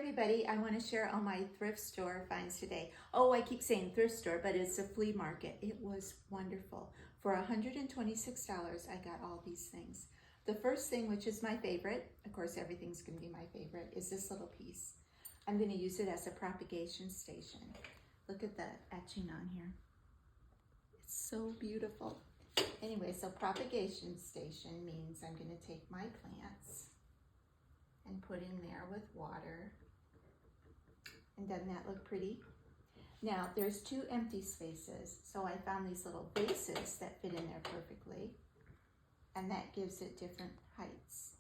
everybody, I want to share all my thrift store finds today. Oh, I keep saying thrift store, but it's a flea market. It was wonderful. For $126, I got all these things. The first thing, which is my favorite, of course everything's going to be my favorite, is this little piece. I'm going to use it as a propagation station. Look at the etching on here. It's so beautiful. Anyway, so propagation station means I'm going to take my plants and put in there with water. And doesn't that look pretty? Now, there's two empty spaces, so I found these little vases that fit in there perfectly, and that gives it different heights.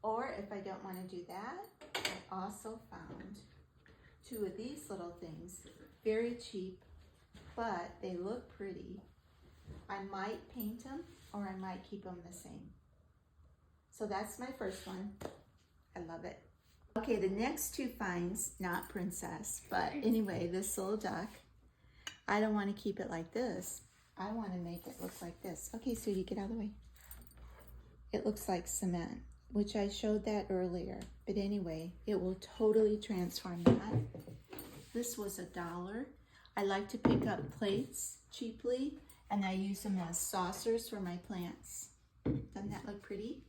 Or if I don't want to do that, I also found two of these little things, very cheap, but they look pretty. I might paint them, or I might keep them the same. So that's my first one. I love it. Okay, the next two finds, not princess, but anyway, this little duck, I don't want to keep it like this. I want to make it look like this. Okay, sweetie, get out of the way. It looks like cement, which I showed that earlier. But anyway, it will totally transform that. This was $1. I like to pick up plates cheaply, and I use them as saucers for my plants. Doesn't that look pretty?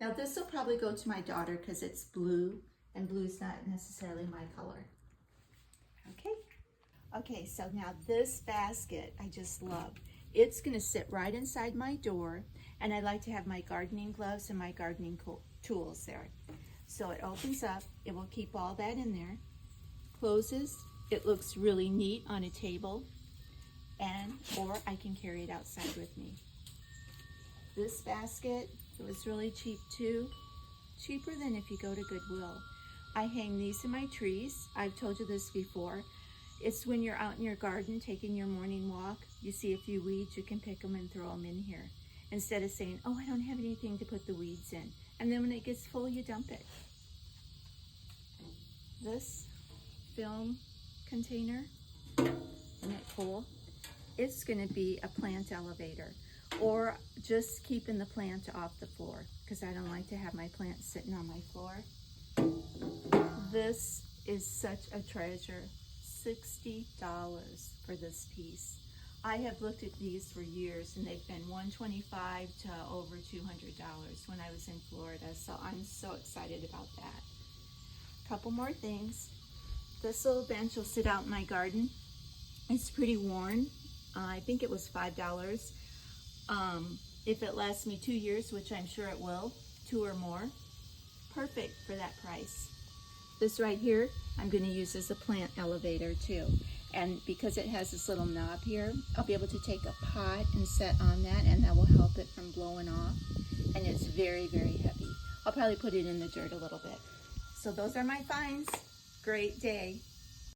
Now this will probably go to my daughter because it's blue, and blue's not necessarily my color. Okay, so now this basket I just love. It's gonna sit right inside my door, and I like to have my gardening gloves and my gardening tools there. So it opens up, it will keep all that in there, closes, it looks really neat on a table, or I can carry it outside with me. This basket, it was really cheap too, cheaper than if you go to Goodwill. I hang these in my trees. I've told you this before. It's when you're out in your garden taking your morning walk, you see a few weeds, you can pick them and throw them in here. Instead of saying, oh, I don't have anything to put the weeds in. And then when it gets full, you dump it. This film container, isn't it cool? It's gonna be a plant elevator, or just keeping the plant off the floor because I don't like to have my plants sitting on my floor. This is such a treasure. $60 for this piece. I have looked at these for years, and they've been $125 to over $200 when I was in Florida, so I'm so excited about that. Couple more things. This little bench will sit out in my garden. It's pretty worn. I think it was $5. If it lasts me 2 years, which I'm sure it will, 2 or more, perfect for that price. This right here, I'm going to use as a plant elevator too. And because it has this little knob here, I'll be able to take a pot and set on that, and that will help it from blowing off. And it's very, very heavy. I'll probably put it in the dirt a little bit. So those are my finds. Great day.